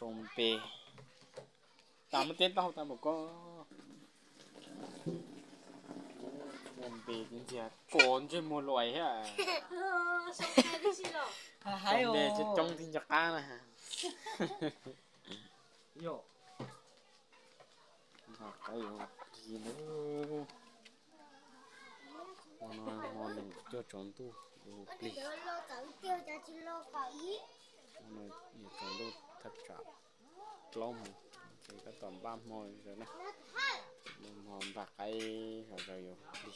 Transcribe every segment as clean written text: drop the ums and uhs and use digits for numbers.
sông bê tao mới tên tao một có sông bê cái gì còn trên một loại hả sông bê đi xí rồi sông bê trên trong thì giặc ta này yo cái gì nữa ngon mình cho tròn tu pli này tròn tu thật chặt lông thì có toàn ba mồi rồi nè mồi bạc cái rồi đi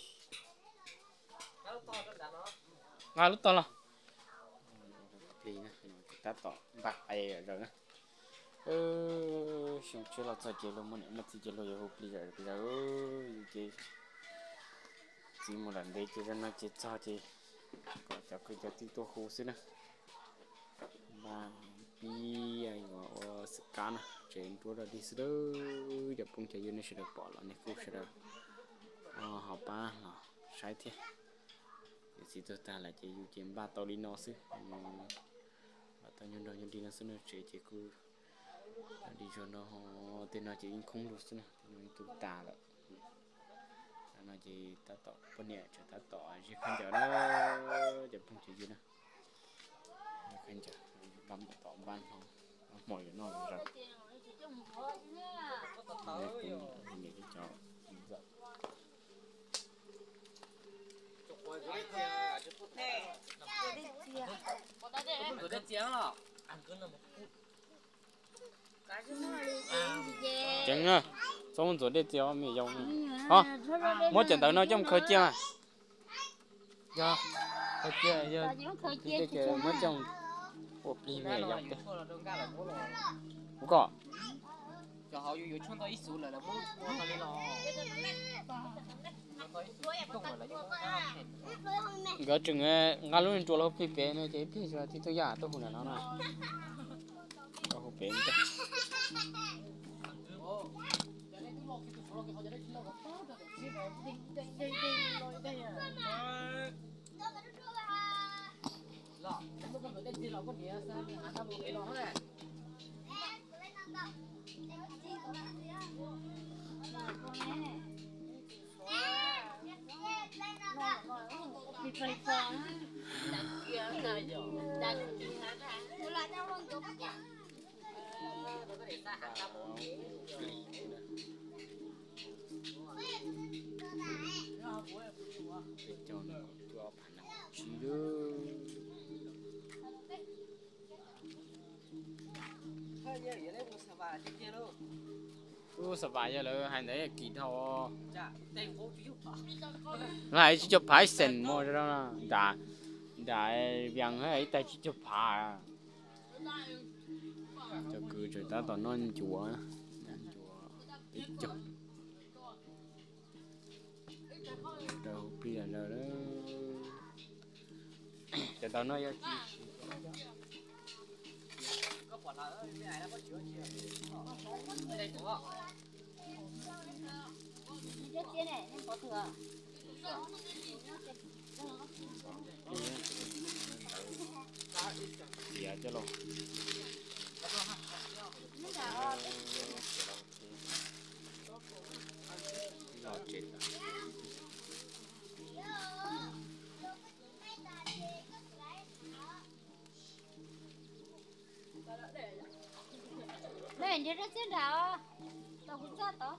ngay lúc to là pli nè ta tỏ bạc cái rồi nè xin chưa là chơi luôn mà mất thì chơi rồi pli rồi bây giờ chơi chỉ một lần đấy chơi nó chơi cho chơi có cho cái cho tí tô khô xí nè mà pi ai ngõ scan trên tua là đi xí đó giờ cũng chơi nó sẽ được bỏ lại này cũng sẽ được học ba nó sai thế thì tôi ta là chơi yêu chơi ba tàu đi nó xí và tao nhân đâu nhân đi nó xí nó chơi cứ đi cho nó tên nó chỉ không được xí nè tụi ta là nó chỉ ta tỏ bên này cho ta tỏ chỉ khăn chờ nó để không chỉ gì nữa khăn chờ bấm tỏ ban không mọi nó rồi mình cái cho chẳng nữa xong rồi để tiêu mình dùng hả mỗi trận tới nó trong khơi chia mà giờ khơi chia giờ cái mỗi trong hộp đi về dọc đi không có cho họอยู่ช่วงตัวอีสูเลยแล้วมึงตอนนี้รอ gỡ chừng ngã luôn chỗ lâu phi bể này thì phi rồi thì tôi giả tôi hùn là nó này tôi hùn bể chứ cho nó cho bạn nào chỉ được sập bài giờ là hai đấy kỳ thọ này chỉ chụp phải sền mua cho nó đã việc ấy tay chỉ chụp phải cho cứ trời ta toàn non chùa ít chụp đâu bây giờ đó cho tao nói dạ cho luôn đây đi ra trên đảo tao cũng ra tao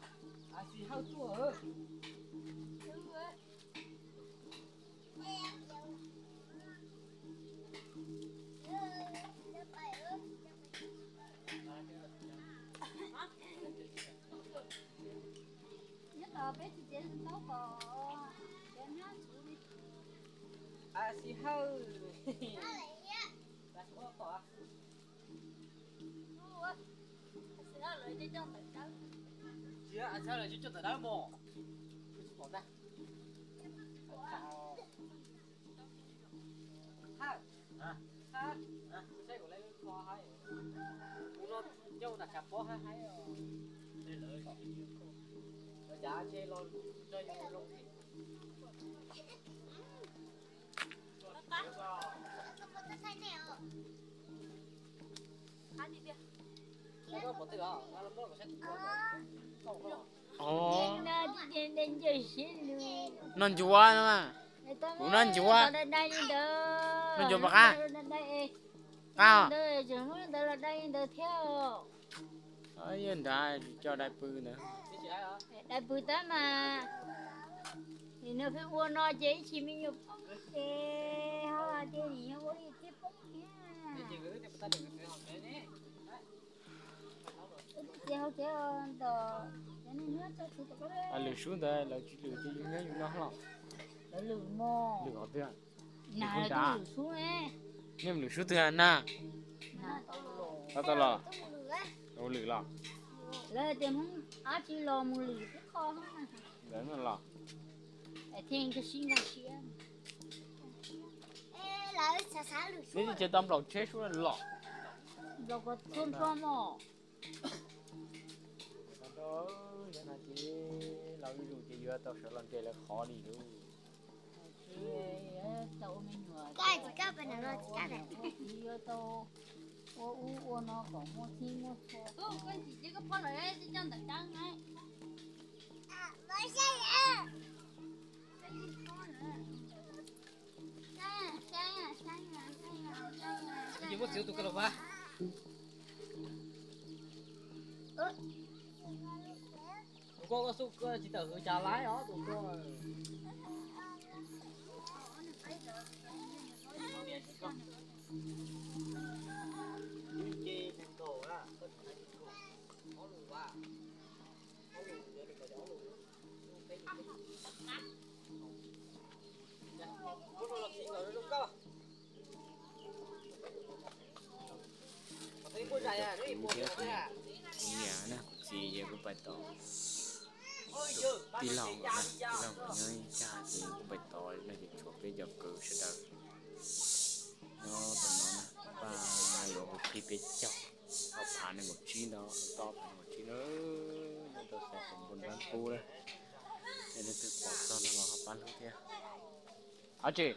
anh sao lại cho tới đó bộ bỏ ra ha ha xe của lấy kho hay nó châu là cặp bó hay giá chơi lo chơi nhiều lông thì Nó có tự đó, nó có sẽ không có. Ồ, đến chơi xin luôn. non chúa nữa mà. Cũng non chúa. Non chúa bạc à? Cao. Đây chúng nó là đây đây theo. Ở yên đại cho đại pư nữa. Cái gì đó? Đại bự ta mà. Thì nó phải uống nó chế chỉ mình nhục chế ha chế gì nó đi chế bốc nha. Cái gì cái ta được cái học đấy nè. Chế học chế tờ cái này nữa cho sự tập đấy. À lử xuống đây là chỉ lử cho những nó hỏng. Nó lử mò. Lử ở đây. Nào nó lử xuống ấy. Nhưng lử xuống đây na. Tao lò. Đâu lử lò. Lấy tiền không á chỉ lò một lử cái kho không. Đấy mà lò. Thiên cái xin cái xin. Nếu chỉ tao lò chết xuống là lò. Rồi có thôn con mò. Đó, giờ này chị lão đi dù chị vừa tao sợ lần chơi là khó đi luôn. Tao mình người. Cái thì các bạn nói cái này. Giờ tao ô nó có một chi một số. Cái gì chứ có phải là cái chân thật trắng ấy. Cái gì mất xíu tụi cái lồng ba. Tụi con có xúc chỉ tờ người trà lái đó tụi con. Nhà nè, chị giờ cũng phải tỏ. Đi lòng nè, đi lòng ở nơi cha chị cũng phải tỏ nó chỉ cho cái giờ cử sẽ đợi. Nó tụi nó nè, ba rồi một khi biết chọc, họ phá nên một chi đó, to một chi nữa, nên tôi sẽ không buồn bán cô đây. Nên tôi bỏ cho nó vào bán luôn kia. Hả chị?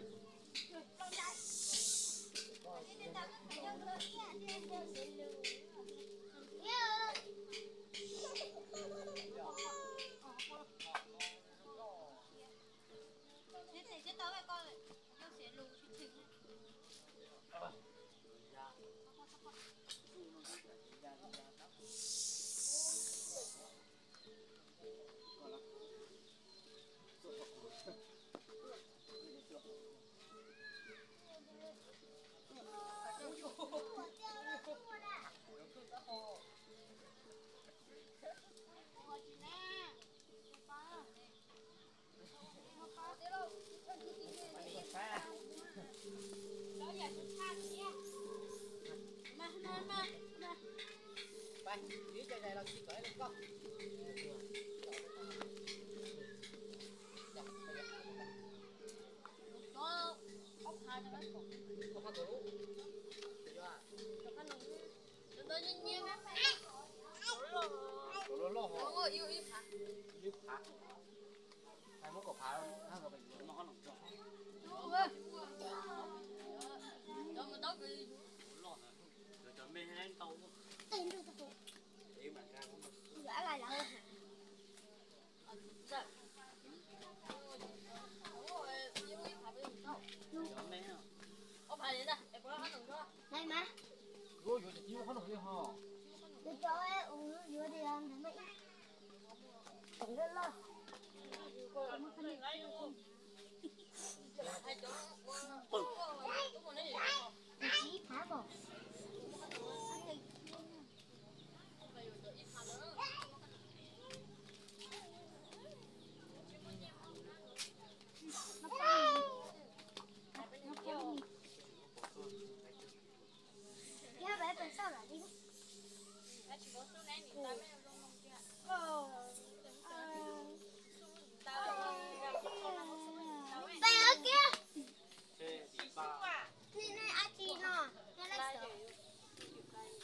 Đây mà. Ủa, vô chỉ có nồng đi hả? Tôi cho em uống nước dưới đi ăn thằng ấy. Tổng lên lo. Chí phá bỏ.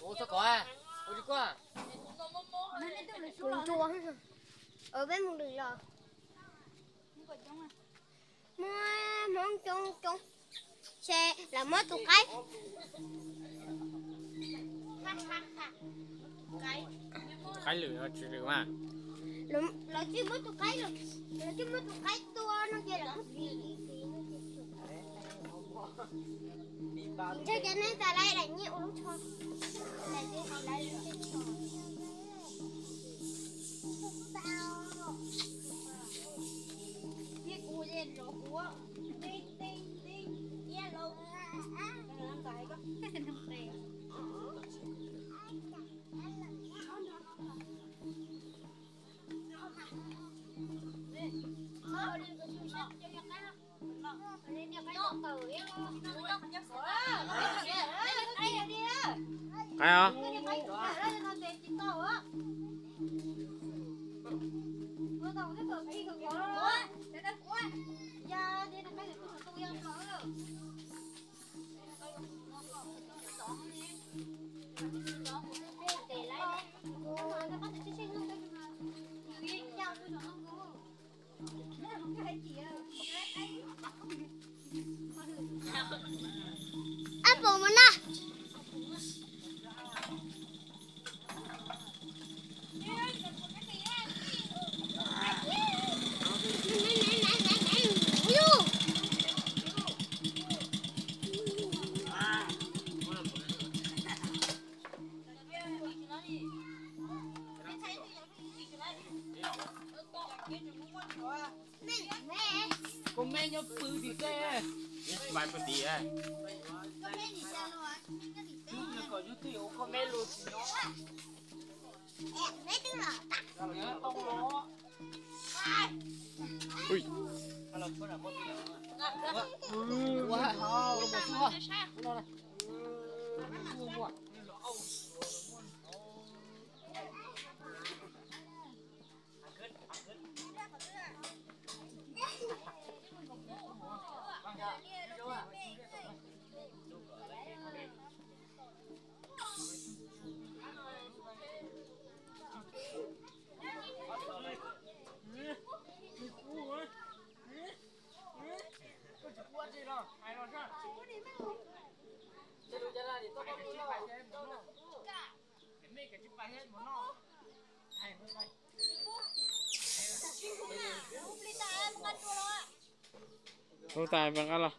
Ủa sao có à? Ủa đi qua. Cuốn chua ở bên một đường lò. Món chung xe là món tụ cái. cái lửa chỉ được mà Là chứ mất tụi cái rồi. Là chứ mất tụi cái tua nó kia là thế cho nên ta lại đánh nhiều lúc thôi. Lại đi học lại được cái trò. Cái cua lên rồi cua. Tinh tinh tinh. Yellow. Cái làm cái có. Cái làm cái. cái hả Apple mana? Con mẹ nhóc bự thì xe. bài bự đi ấy Nó có chút tiểu con mẹ lụt nó. Nhớ tông nó. ui Hello, con là con gì đó. Wow, nó một xua. Nó này. Xua mua. không tài bằng ăn là